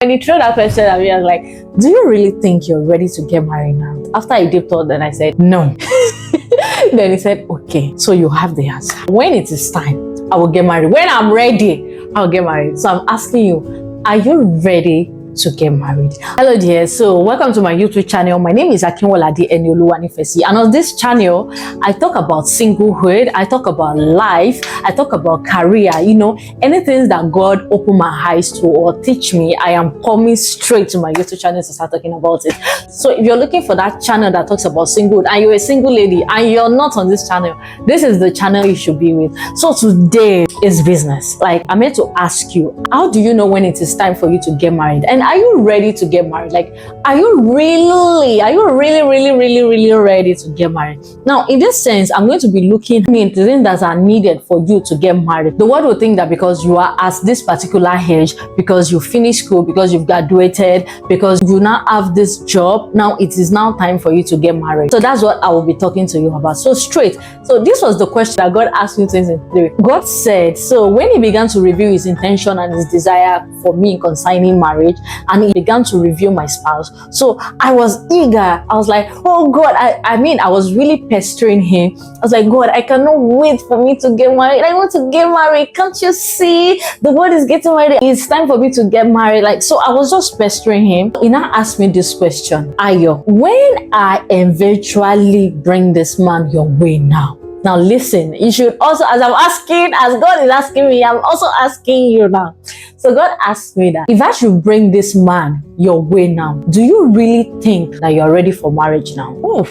When he threw that question at me, I was like, do you really think you're ready to get married now? After I deep thought, then I said, no. Then he said, okay, so you have the answer. When it is time, I will get married. When I'm ready, I'll get married. So I'm asking you, are you ready to get married? Hello dear, so welcome to my YouTube channel. My name is Akinwolade Enioluwanifesi, and on this channel I talk about singlehood, I talk about life, I talk about career, anything that God open my eyes to or teach me. I am coming straight to my YouTube channel to start talking about it. So if you're looking for that channel that talks about singlehood and you're a single lady and you're not on this channel, this is the channel you should be with. So today is business. Like, I'm here to ask you, how do you know when it is time for you to get married? And are you ready to get married? Like, are you really ready to get married? Now, in this sense, I'm going to be looking at the things that are needed for you to get married. The world will think that because you are at this particular age, because you finished school, because you've graduated, because you now have this job, now it is now time for you to get married. So that's what I will be talking to you about. So straight. So this was the question that God asked me in 2023. God said, so when he began to reveal his intention and his desire for me concerning marriage, and he began to reveal my spouse, so I was eager. I was like, oh God, I was really pestering him. I was like, God, I cannot wait for me to get married. I want to get married. Can't you see? The world is getting ready. It's time for me to get married. Like, so I was just pestering him. He now asked me this question: Ayo, when I eventually bring this man your way now. Now listen, you should also, as God is asking me, I'm also asking you now. So God asked me that if I should bring this man your way now, do you really think that you're ready for marriage now? Oof.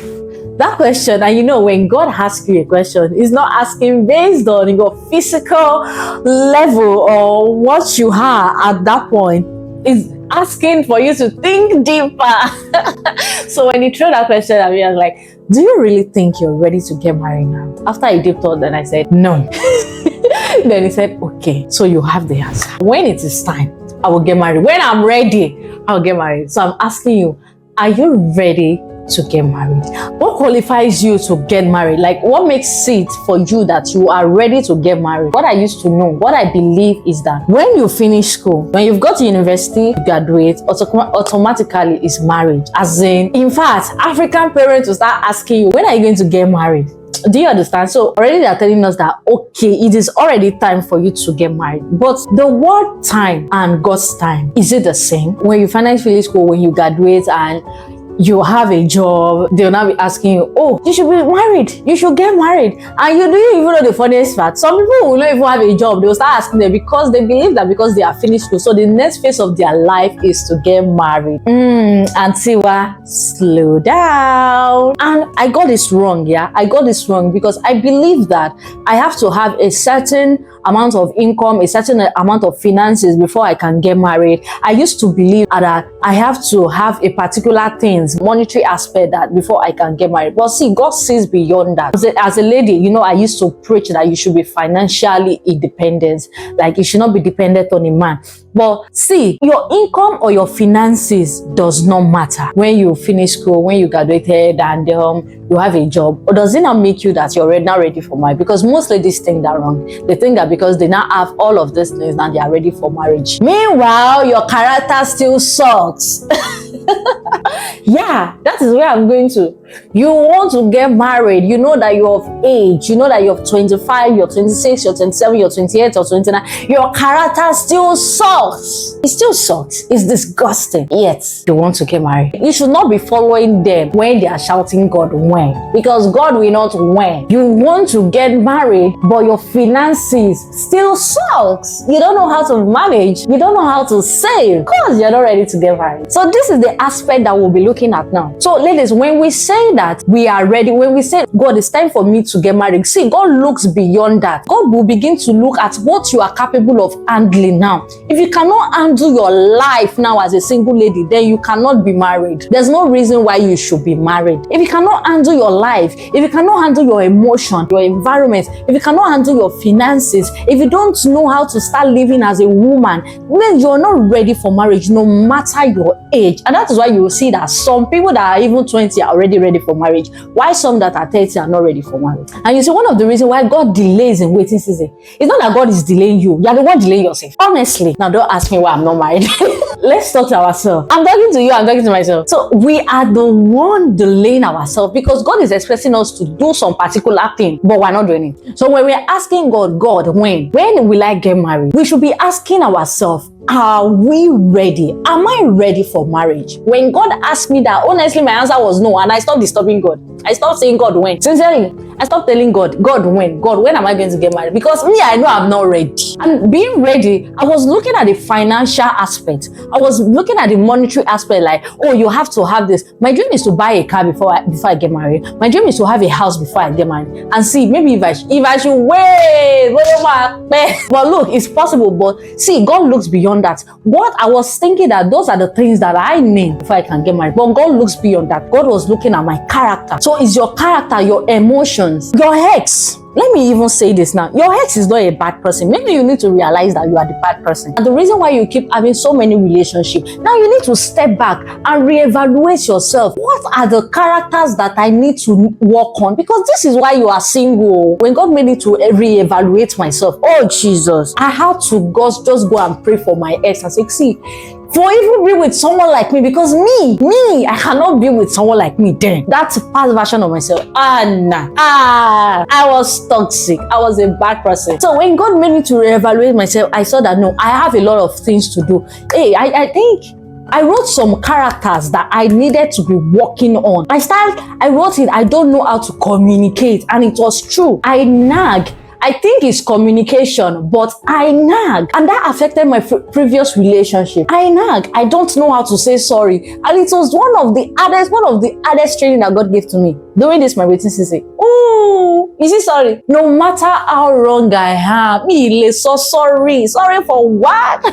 That question, and when God asks you a question, He's not asking based on your physical level or what you are at that point. It's asking for you to think deeper. So when he threw that question at me, I was like, do you really think you're ready to get married now? After I deep thought, then I said, no. Then he said, okay, so you have the answer. When it is time, I will get married. When I'm ready, I'll get married. So I'm asking you, are you ready to get married? What qualifies you to get married? Like, what makes it for you that you are ready to get married? What I used to know, what I believe is that when you finish school, when you've got to university, you graduate, automatically is marriage. As in fact, African parents will start asking you, when are you going to get married? Do you understand? So already they're telling us that, okay, it is already time for you to get married. But the word time and God's time, is it the same? When you finally finish school, when you graduate and you have a job, they'll now be asking you, oh, you should be married, you should get married. And you do even know the funniest part? Some people will not even have a job. They will start asking them because they believe that because they are finished school, so the next phase of their life is to get married. Antiwa, slow down. And I got this wrong, yeah? I got this wrong because I believe that I have to have a certain amount of income, a certain amount of finances before I can get married. I used to believe that I have to have a particular things, monetary aspect, that before I can get married. But see, God sees beyond that. As a lady, I used to preach that you should be financially independent. Like, you should not be dependent on a man. But see, your income or your finances does not matter when you finish school, when you graduated and you have a job. Or does it not make you that you're not ready for marriage? Because most ladies think that wrong. They think that because they now have all of these things, now they are ready for marriage. Meanwhile, your character still sucks. Yeah, that is where I'm going to. You want to get married, you know that you're of age, you know that you're 25, you're 26, you're 27, you're 28, or 29. Your character still sucks. It still sucks. It's disgusting. Yet, you want to get married. You should not be following them when they are shouting God when. Because God will not when. You want to get married, but your finances still sucks. You don't know how to manage. You don't know how to save. Because you're not ready to get married. So this is the aspect that we'll be looking at now. So ladies, when we say that we are ready, when we say, God, it's time for me to get married, see, God looks beyond that. God will begin to look at what you are capable of handling now. If you cannot handle your life now as a single lady, then you cannot be married. There's no reason why you should be married. If you cannot handle your life, if you cannot handle your emotion, your environment, if you cannot handle your finances, if you don't know how to start living as a woman, then you're not ready for marriage, no matter your age. And that that is why you will see that some people that are even 20 are already ready for marriage, while some that are 30 are not ready for marriage. And you see, one of the reasons why God delays in waiting season, it's not that God is delaying you. You are the one delaying yourself. Honestly, now don't ask me why I'm not married. Let's talk to ourselves. I'm talking to you, I'm talking to myself. So we are the one delaying ourselves because God is expecting us to do some particular thing, but we're not doing it. So when we're asking God, when will I get married? We should be asking ourselves, are we ready? Am I ready for marriage? When God asked me that, honestly, my answer was no, and I stopped disturbing God. I stopped saying, God, when? Sincerely, I stopped telling God, God, when? God, when am I going to get married? Because me, I know I'm not ready. And being ready, I was looking at the financial aspect. I was looking at the monetary aspect, like, oh, you have to have this. My dream is to buy a car before I get married. My dream is to have a house before I get married. And see, maybe if I should wait, but look, it's possible. But see, God looks beyond that. What I was thinking that those are the things that I need before I can get married. But God looks beyond that. God was looking at my character. So it's your character, your emotions, your ex. Let me even say this now. Your ex is not a bad person. Maybe you need to realize that you are the bad person. And the reason why you keep having so many relationships, now you need to step back and reevaluate yourself. What are the characters that I need to work on? Because this is why you are single. When God made me to reevaluate myself, oh Jesus, I had to just go and pray for my ex and say, see, for even be with someone like me, because me, I cannot be with someone like me then. That's a past version of myself. I was toxic. I was a bad person. So when God made me to reevaluate myself, I saw that no, I have a lot of things to do. Hey, I think I wrote some characters that I needed to be working on. I wrote it, I don't know how to communicate, and it was true. I nag. I think it's communication, but I nag, and that affected my previous relationship. I nag. I don't know how to say sorry, and it was one of the hardest training that God gave to me during this my waiting season. Oh, is he sorry? No matter how wrong I am, me so sorry. Sorry for what?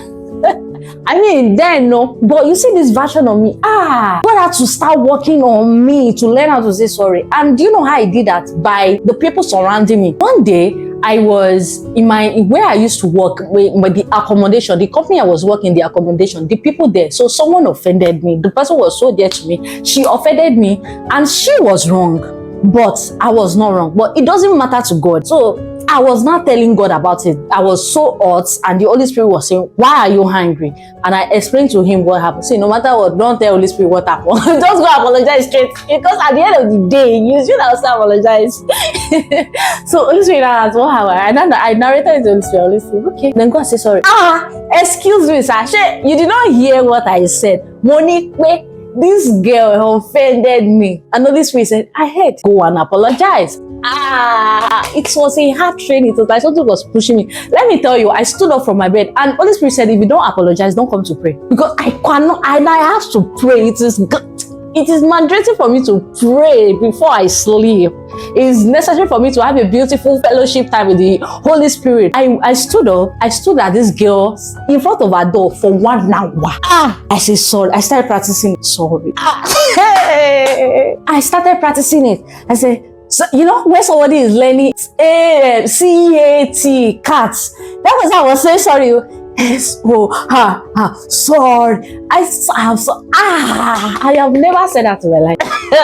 I mean, then no, but you see this version of me. God had to start working on me to learn how to say sorry. And do you know how I did that? By the people surrounding me. One day, I was in where I used to work with the accommodation, the company I was working, the accommodation, the people there. So someone offended me. The person was so dear to me. She offended me, and she was wrong, but I was not wrong. But it doesn't matter to God. So I was not telling God about it. I was so hot, and the Holy Spirit was saying, why are you angry? And I explained to him what happened. See, no matter what, don't tell Holy Spirit what happened. Just go apologize straight. Because at the end of the day, you should also apologize. So Holy Spirit asked what happened. And then I narrated it to Holy Spirit. Okay, then go and say sorry. Excuse me, sir. You did not hear what I said. Monique, this girl offended me. And Holy Spirit said, I heard. Go and apologize. It was a hard training. It was like something was pushing me. Let me tell you, I stood up from my bed, and Holy Spirit said, if you don't apologize, don't come to pray. Because I cannot, and I have to pray. It is mandatory for me to pray before I sleep. It is necessary for me to have a beautiful fellowship time with the Holy Spirit. I stood at this girl in front of her door for 1 hour. I said sorry. I started practicing sorry. I started practicing it. I said, so, you know, when somebody is learning C-A-T, cats, that was how I was saying sorry. Sorry. I have never said that to my life.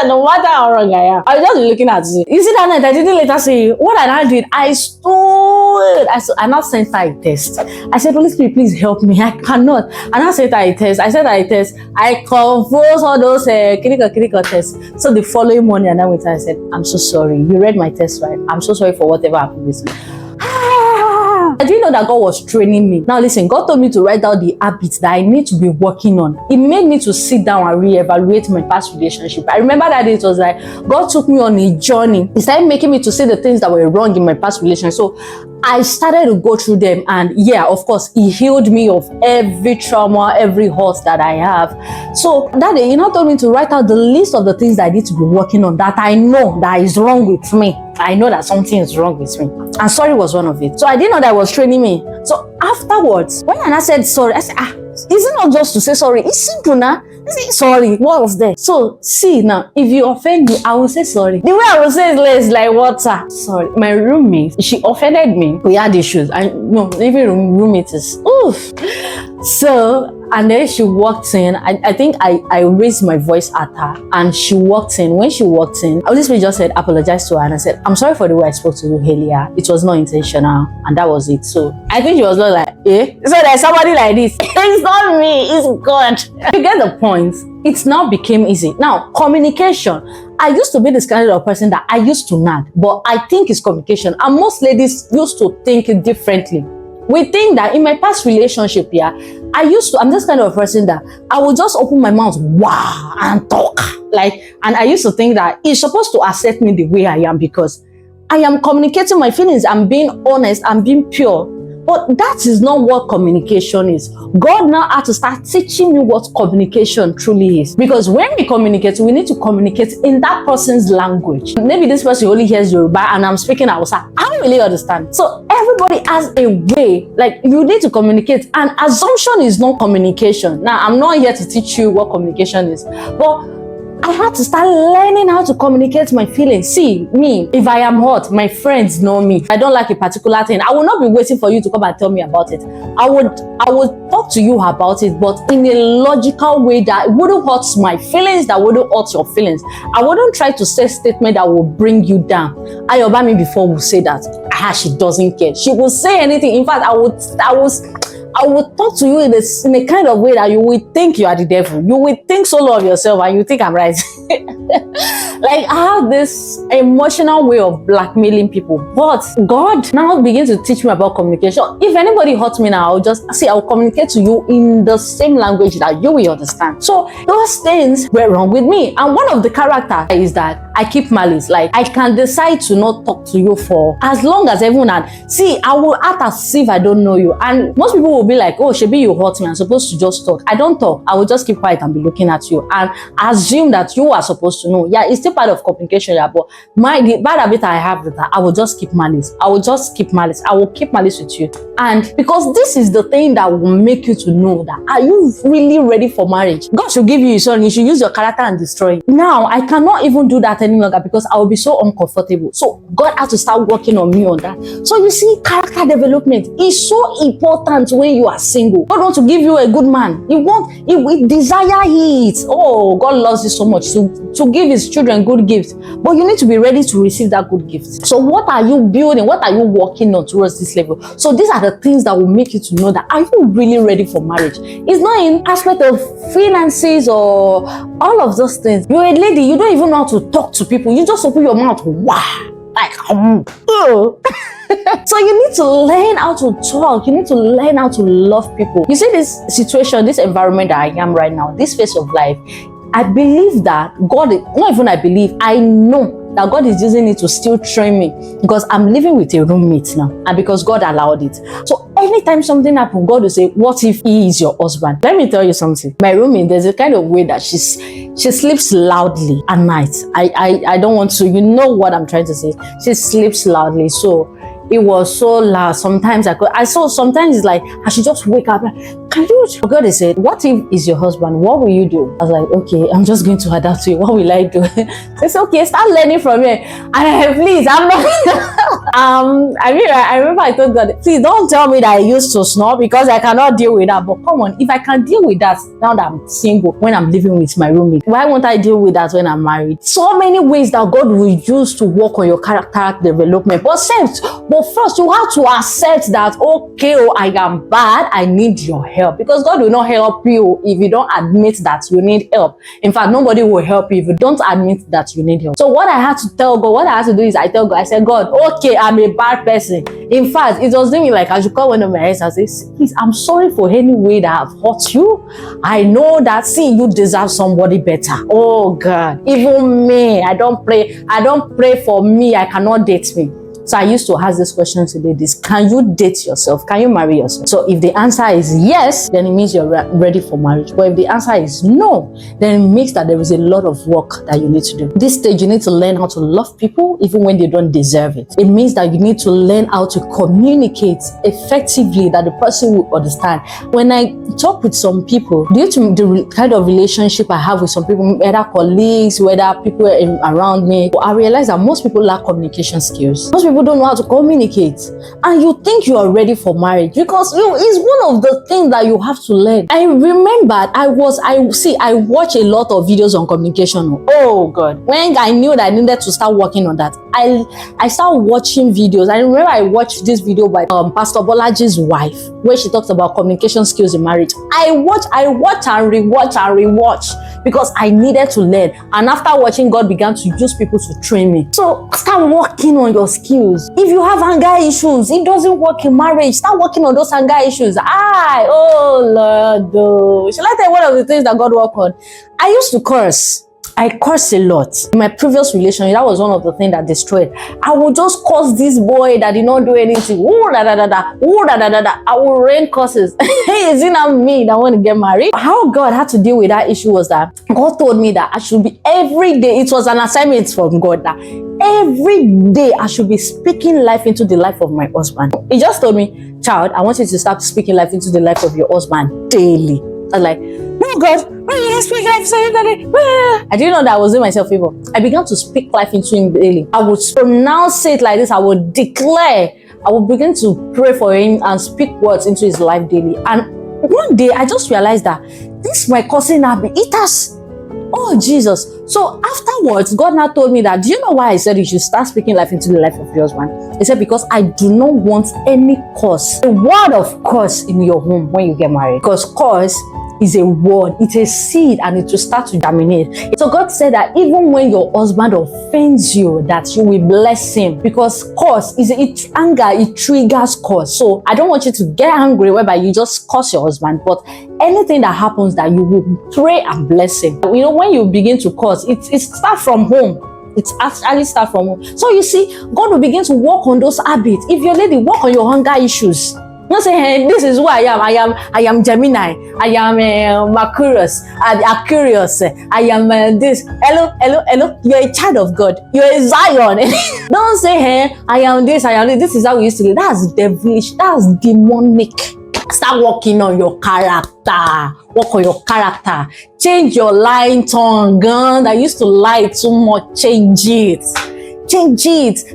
No matter how wrong I am, I was just looking at you. You see that night, I didn't later say, what did I do? I stood. I now sent her a test. I said, Holy Spirit, please help me. I cannot. And I sent her a test. I composed all those critical tests. So the following morning, and I went and I said, I'm so sorry. You read my test, right? I'm so sorry for whatever happened with me. I didn't know that God was training me. Now listen, God told me to write down the habits that I need to be working on. It made me to sit down and reevaluate my past relationship. I remember that it was like God took me on a journey. He started making me to see the things that were wrong in my past relationship. So I started to go through them, and yeah, of course, He healed me of every trauma, every hurt that I have. So that day, He now told me to write out the list of the things that I need to be working on, that I know that is wrong with me. I know that something is wrong with me, and sorry was one of it. So I didn't know that was training me. So afterwards, when I said sorry, I said, is it not just to say sorry? It's simple now. Sorry, what was there? So see now, if you offend me, I will say sorry. The way I will say it is like water. Sorry. My roommate, she offended me. We had issues. Even roommate is oof. So, and then she walked in. I think I raised my voice at her, and she walked in. When she walked in, Holy Spirit just said, apologize to her. And I said, I'm sorry for the way I spoke to you earlier. It was not intentional. And that was it. So I think she was not like, eh? So there's somebody like this. It's not me, it's God. You get the point. It now became easy. Now, communication. I used to be this kind of person that I used to nag, but I think it's communication. And most ladies used to think it differently. We think that in my past relationship, I'm this kind of person that I will just open my mouth, wow, and talk. And I used to think that it's supposed to accept me the way I am because I am communicating my feelings. I'm being honest. I'm being pure. But that is not what communication is. God now had to start teaching me what communication truly is. Because when we communicate, we need to communicate in that person's language. Maybe this person only hears Yoruba and I'm speaking Hausa. I don't really understand. So everybody has a way, you need to communicate. And assumption is not communication. Now, I'm not here to teach you what communication is. But I had to start learning how to communicate my feelings. See, me, if I am hot, my friends know me. I don't like a particular thing. I will not be waiting for you to come and tell me about it. I would talk to you about it, but in a logical way that wouldn't hurt my feelings, that wouldn't hurt your feelings. I wouldn't try to say a statement that will bring you down. Ayobami before will say that. She doesn't care. She will say anything. In fact, I would talk to you in a kind of way that you will think you are the devil. You will think so low of yourself and you think I'm right. I have this emotional way of blackmailing people. But God now begins to teach me about communication. If anybody hurts me now, I'll communicate to you in the same language that you will understand. So those things were wrong with me. And one of the character is that I keep malice. I can decide to not talk to you for as long as everyone I will act as if I don't know you. And most people will be like, oh, Shebi, you hurt me. I'm supposed to just talk. I don't talk. I will just keep quiet and be looking at you and assume that you are supposed to know. Yeah, it's still part of communication, but the bad habit I have with that, I will just keep malice. I will keep malice with you. And because this is the thing that will make you to know that, are you really ready for marriage? God should give you his son. You should use your character and destroy it. Now, I cannot even do that any longer because I will be so uncomfortable. So God has to start working on me on that. So you see, character development is so important when you are single. God wants to give you a good man. He desire it. Oh, God loves you so much to give his children good gifts. But you need to be ready to receive that good gift. So what are you building? What are you working on towards this level? So these are the things that will make you to know that are you really ready for marriage? It's not in aspect of finances or all of those things. You're a lady, you don't even know how to talk to people. You just open your mouth, wow. So you need to learn how to talk. You need to learn how to love people. You see this situation, this environment that I am right now, this phase of life, I believe that God, I know that God is using it to still train me because I'm living with a roommate now and because God allowed it. So anytime something happens, God will say, what if he is your husband? Let me tell you something. My roommate, there's a kind of way that she sleeps loudly at night. I don't want to, you know what I'm trying to say. She sleeps loudly. So it was so loud. Sometimes sometimes it's like I should just wake up. Can you? God he said, what if is your husband? What will you do? I was like, okay, I'm just going to adapt to it. What will I do? He said, okay, start learning from me. And please, I'm not. I remember I told God, please don't tell me that I used to snore because I cannot deal with that. But come on, if I can deal with that now that I'm single, when I'm living with my roommate, why won't I deal with that when I'm married? So many ways that God will use to work on your character development. But first, you have to accept that, okay, I am bad, I need your help. Because God will not help you if you don't admit that you need help. In fact, nobody will help you if you don't admit that you need help. So what I had to tell God, what I had to do is I tell God, I said, God, okay, I'm a bad person. In fact, it was doing like I should call one of my ex and say, please, I'm sorry for any way that I've hurt you. I know that, you deserve somebody better. Oh God, even me, I don't pray for me, I cannot date me. So I used to ask this question to ladies, can you date yourself? Can you marry yourself? So if the answer is yes, then it means you're ready for marriage. But if the answer is no, then it means that there is a lot of work that you need to do. This stage, you need to learn how to love people even when they don't deserve it. It means that you need to learn how to communicate effectively that the person will understand. When I talk with some people, due to the kind of relationship I have with some people, whether colleagues, whether people around me, I realize that most people lack communication skills. Most people don't know how to communicate, and you think you are ready for marriage because it's one of the things that you have to learn. I remembered I watch a lot of videos on communication. Oh God, when I knew that I needed to start working on that, I started watching videos. I remember I watched this video by Pastor Bolaji's wife where she talks about communication skills in marriage. I watch and rewatch because I needed to learn. And after watching, God began to use people to train me. So start working on your skills. If you have anger issues, it doesn't work in marriage. Start working on those anger issues. Oh Lord, oh. Shall I tell you one of the things that God worked on? I used to curse. I cursed a lot. In my previous relationship, that was one of the things that destroyed. I would just curse this boy that did not do anything. Ooh, da, da, da, da. Ooh, da, da, da, da. I would rain curses. Is it not me that want to get married? How God had to deal with that issue was that God told me that I should be every day. It was an assignment from God that every day I should be speaking life into the life of my husband. He just told me, child, I want you to start speaking life into the life of your husband daily. I was like, no, God, why are you speaking life into it? I didn't know that I was doing myself a favor. I began to speak life into him daily. I would pronounce it like this. I would declare. I would begin to pray for him and speak words into his life daily. And one day, I just realized that this my cousin habit. It has. Oh, Jesus. So afterwards, God now told me that, do you know why I said you should start speaking life into the life of your husband? He said, because I do not want any curse, a word of curse in your home when you get married. Because curse is a word, it's a seed, and it will start to germinate. So God said that even when your husband offends you, that you will bless him, because curse is anger, it triggers curse. So I don't want you to get angry whereby you just curse your husband, but anything that happens that you will pray and bless him. You know, when you begin to curse, it starts from home. It actually starts from home. So you see, God will begin to work on those habits. If your lady, work on your anger issues. Not say, hey, this is who I am. I am Gemini. I am Mercurius. Aquarius. I am this. Hello. You're a child of God. You're a Zion. Don't say, hey, I am this. This is how we used to live. That's devilish. That's demonic. Start working on your character. Work on your character. Change your lying tongue. That used to lie too much. Change it.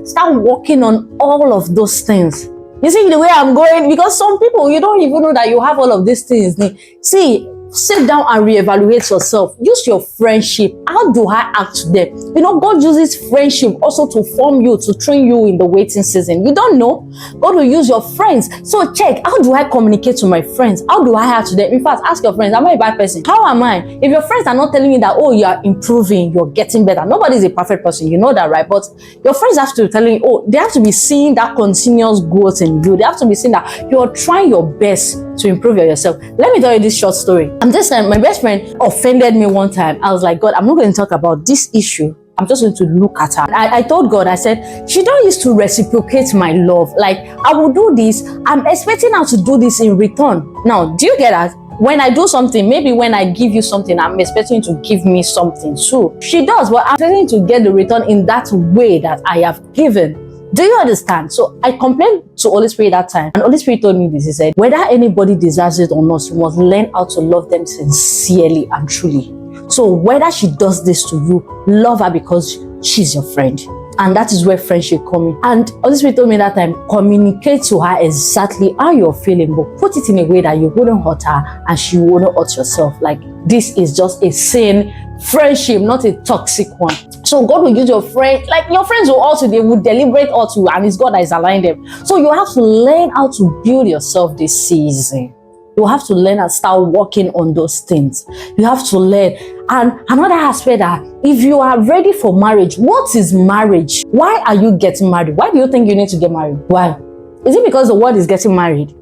Start working on all of those things. You see the way I'm going? Because some people, you don't even know that you have all of these things. See, sit down and reevaluate yourself. Use your friendship. How do I act to them? You know, God uses friendship also to form you, to train you in the waiting season. You don't know. God will use your friends. So check, how do I communicate to my friends? How do I act to them? In fact, ask your friends, am I a bad person? How am I? If your friends are not telling you that, oh, you are improving, you're getting better. Nobody is a perfect person. You know that, right? But your friends have to tell you, oh, they have to be seeing that continuous growth in you. They have to be seeing that you're trying your best to improve yourself. Let me tell you this short story. My best friend offended me one time. I was like, God, I'm not going to talk about this issue. I'm just going to look at her. I told God, I said, she don't used to reciprocate my love. Like, I will do this. I'm expecting her to do this in return. Now, do you get that? When I do something, maybe when I give you something, I'm expecting you to give me something too. She does, but I'm expecting to get the return in that way that I have given. Do you understand? So I complained to Holy Spirit that time, and Holy Spirit told me this. He said, whether anybody deserves it or not, you must learn how to love them sincerely and truly. So whether she does this to you, love her because she's your friend. And that is where friendship comes in. And Holy Spirit told me that time, communicate to her exactly how you're feeling, but put it in a way that you wouldn't hurt her and she wouldn't hurt yourself. Like, this is just a sane friendship, not a toxic one. So God will use your friend, like your friends will also, they will deliberate hurt you, and it's God that is aligned them. So you have to learn how to build yourself this season. You have to learn and start working on those things. You have to learn. And another aspect that if you are ready for marriage, what is marriage? Why are you getting married? Why do you think you need to get married? Why? Is it because the world is getting married?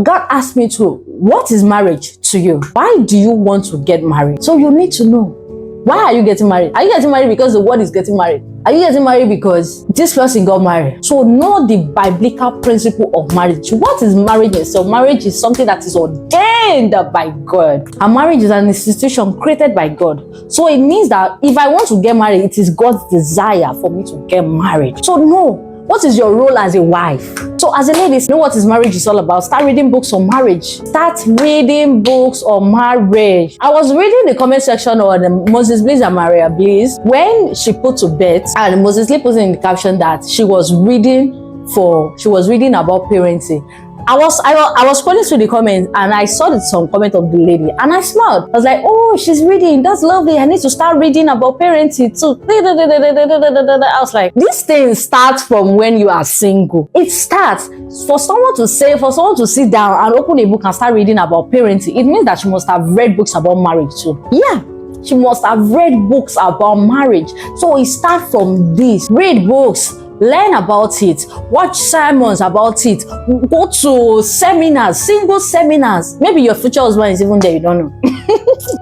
God asked me to, what is marriage to you? Why do you want to get married? So you need to know. Why are you getting married? Are you getting married because the world is getting married? Are you getting married because this person got married? So know the biblical principle of marriage. What is marriage itself? Marriage is something that is ordained by God. And marriage is an institution created by God. So it means that if I want to get married, it is God's desire for me to get married. So no. What is your role as a wife? So as a lady, you know what is marriage is all about. Start reading books on marriage. Start reading books on marriage. I was reading the comment section on Moses Bliss and Maria Bliss when she put to bed, and Moses Lee put in the caption that she was reading about parenting. I was scrolling through the comments and I saw some comment of the lady and I smiled. I was like, oh, she's reading. That's lovely. I need to start reading about parenting too. I was like, this thing starts from when you are single. It starts for someone to sit down and open a book and start reading about parenting. It means that she must have read books about marriage too. Yeah. She must have read books about marriage. So it starts from this. Read books. Learn about it, watch sermons about it, go to seminars, single seminars. Maybe your future husband is even there, you don't know.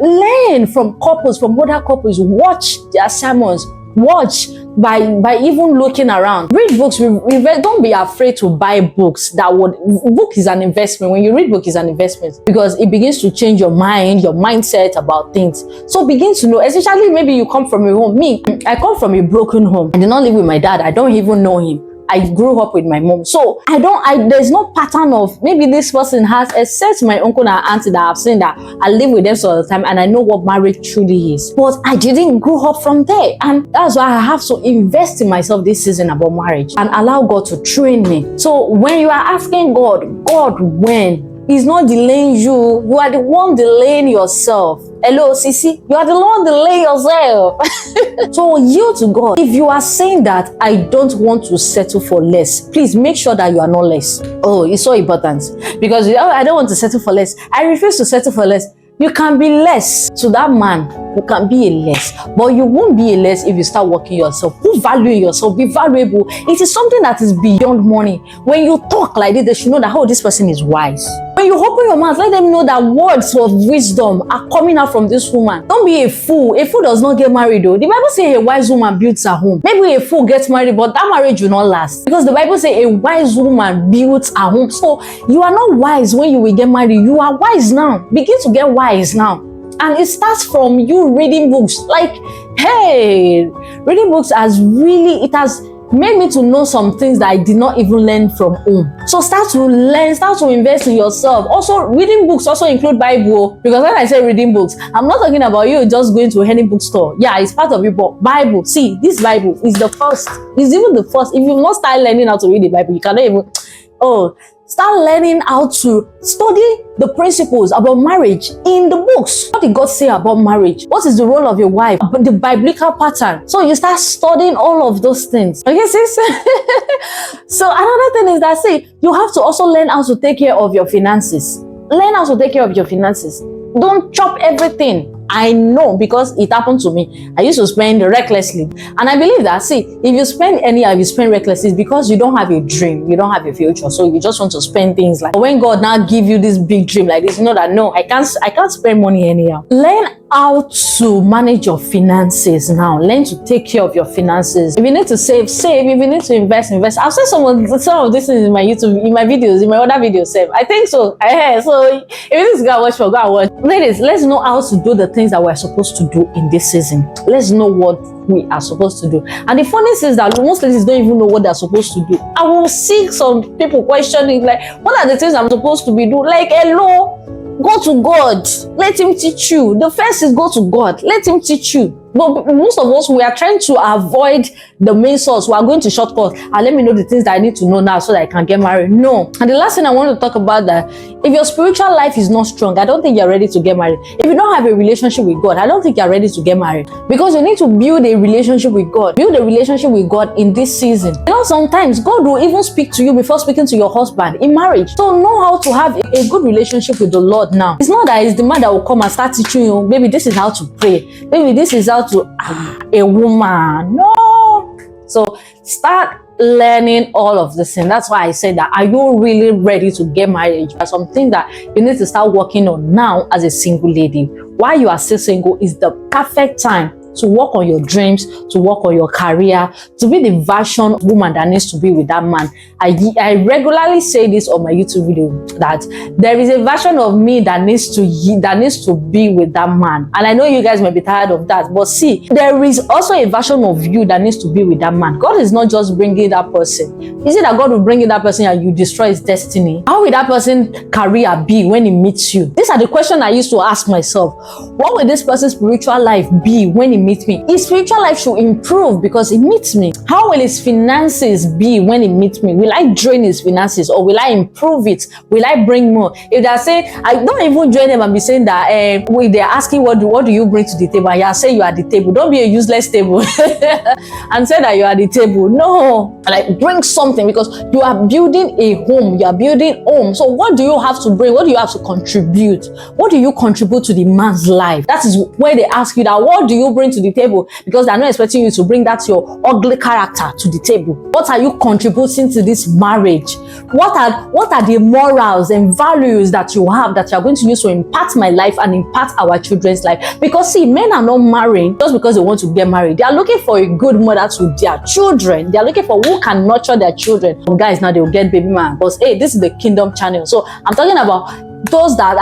Learn from couples, from other couples, watch their sermons, watch by even looking around. Read books. Don't be afraid to buy books. Book is an investment. When you read book, is an investment because it begins to change your mind, your mindset about things. So begin to know, especially maybe you come from a home. Me, I come from a broken home. I did not live with my dad. I don't even know him. I grew up with my mom. So there's no pattern of maybe this person has, except my uncle and auntie that I've seen that I live with them all the time and I know what marriage truly is. But I didn't grow up from there. And that's why I have to invest in myself this season about marriage and allow God to train me. So when you are asking God, when? He's not delaying you. You are the one delaying yourself. Hello, Sisi. You are the one delaying yourself. So yield to God. If you are saying that I don't want to settle for less, please make sure that you are not less. Oh, it's so important. Because I don't want to settle for less. I refuse to settle for less. You can be less to that man. You can be a less, but you won't be a less if you start working yourself. Who value yourself? Be valuable. It is something that is beyond money. When you talk like this, they should know that, oh, this person is wise. When you open your mouth, let them know that words of wisdom are coming out from this woman. Don't be a fool. A fool does not get married though. The Bible says a wise woman builds her home. Maybe a fool gets married, but that marriage will not last. Because the Bible says a wise woman builds her home. So you are not wise when you will get married. You are wise now. Begin to get wise now. And it starts from you reading books. Like, hey, reading books has made me to know some things that I did not even learn from home. So start to learn, start to invest in yourself. Also, reading books also include Bible. Because when I say reading books, I'm not talking about you just going to any bookstore. Yeah, it's part of it, but Bible. See, this Bible is the first. It's even the first. If you not start learning how to read the Bible, you cannot even... Start learning how to study the principles about marriage in the books. What did God say about marriage? What is the role of your wife? The biblical pattern. So you start studying all of those things. Okay, sis? So another thing is that, you have to also learn how to take care of your finances. Learn how to take care of your finances. Don't chop everything. I know because it happened to me. I used to spend recklessly. And I believe that, if you spend anyhow, if you spend recklessly, it's because you don't have a dream, you don't have a future. So you just want to spend things like, when God now give you this big dream like this, you know that, no, I can't spend money anyhow. Learn how to manage your finances now. Learn to take care of your finances. If you need to save. If you need to invest. I've said some of these things in my YouTube, in my videos, in my other videos. I think so. So if you just go and watch. Ladies, let's know how to do the things that we're supposed to do in this season. Let's know what we are supposed to do. And the funny thing is that most ladies don't even know what they're supposed to do. I will see some people questioning, like, what are the things I'm supposed to be doing? Like, hello, go to God. Let him teach you. The first is go to God. Let him teach you. But most of us, we are trying to avoid the main source. We are going to shortcuts. And let me know the things that I need to know now so that I can get married. No. And the last thing I want to talk about, that if your spiritual life is not strong, I don't think you're ready to get married. If you don't have a relationship with God, I don't think you're ready to get married. Because you need to build a relationship with God. Build a relationship with God in this season. You know, sometimes God will even speak to you before speaking to your husband in marriage. So know how to have a good relationship with the Lord now. It's not that it's the man that will come and start teaching you, maybe this is how to pray. Maybe this is how to a woman. No. So start learning all of this, and that's why I said that, are you really ready to get married? There's something that you need to start working on now as a single lady. While you are still single is the perfect time to work on your dreams, to work on your career, to be the version of woman that needs to be with that man. I regularly say this on my YouTube video, that there is a version of me that needs to be with that man. And I know you guys may be tired of that, but see, there is also a version of you that needs to be with that man. God is not just bringing that person. Is it that God will bring in that person and you destroy his destiny? How will that person's career be when he meets you? These are the questions I used to ask myself. What will this person's spiritual life be when he meets me? His spiritual life should improve because he meets me. How will his finances be when he meets me? Will I drain his finances or will I improve it? Will I bring more? If they're saying, I don't even join them and be saying that they're asking what do you bring to the table, and you're saying you are the table. Don't be a useless table and say that you are the table. No, like bring something, because you are building a home, you are building home. So what do you have to bring? What do you have to contribute? What do you contribute to the man's life? That is where they ask you that, what do you bring to the table? Because they're not expecting you to bring that your ugly character to the table. What are you contributing to this marriage? What are the morals and values that you have that you are going to use to impact my life and impact our children's life? Because see, men are not marrying just because they want to get married. They are looking for a good mother to their children. They are looking for who can nurture their children. Some guys now, they will get baby man, but hey, this is the kingdom channel. So I'm talking about those that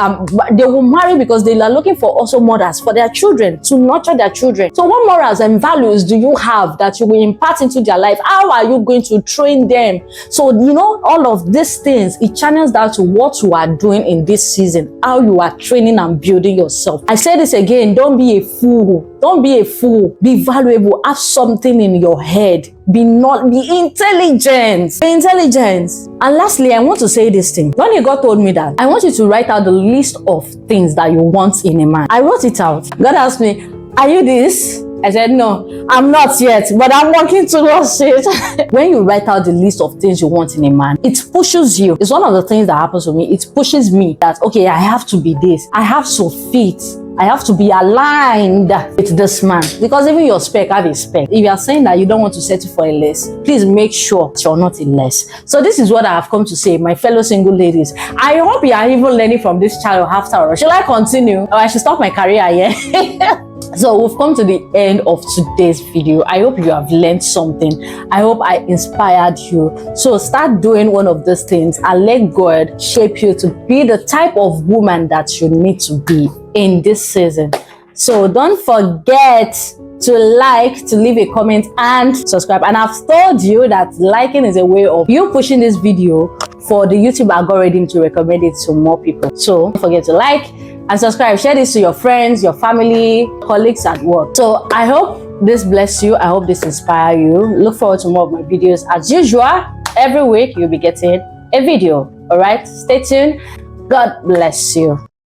they will marry because they are looking for also mothers for their children, to nurture their children. So what morals and values do you have that you will impart into their life? How are you going to train them? So you know, all of these things, it channels down to what you are doing in this season, how you are training and building yourself. I say this again, don't be a fool. Don't be a fool. Be valuable. Have something in your head. Be intelligent. Be intelligent. And lastly, I want to say this thing. When God told me that, I want you to write out the list of things that you want in a man. I wrote it out. God asked me, are you this? I said, no, I'm not yet, but I'm working towards it. When you write out the list of things you want in a man, it pushes you. It's one of the things that happens to me. It pushes me that, okay, I have to be this. I have to fit. I have to be aligned with this man, because even your spec have a spec. If you are saying that you don't want to settle for a less, please make sure you're not a less. So this is what I have come to say, my fellow single ladies. I hope you are even learning from this child after all. Shall I continue, or I should stop my career here? So we've come to the end of today's video. I hope you have learned something. I hope I inspired you. So start doing one of these things and let God shape you to be the type of woman that you need to be in this season. So don't forget to like, to leave a comment and subscribe. And I've told you that liking is a way of you pushing this video for the YouTube algorithm to recommend it to more people. So don't forget to like and subscribe. Share this to your friends, your family, colleagues at work. So I hope this bless you. I hope this inspire you. Look forward to more of my videos. As usual, every week you'll be getting a video. All right, stay tuned. God bless you.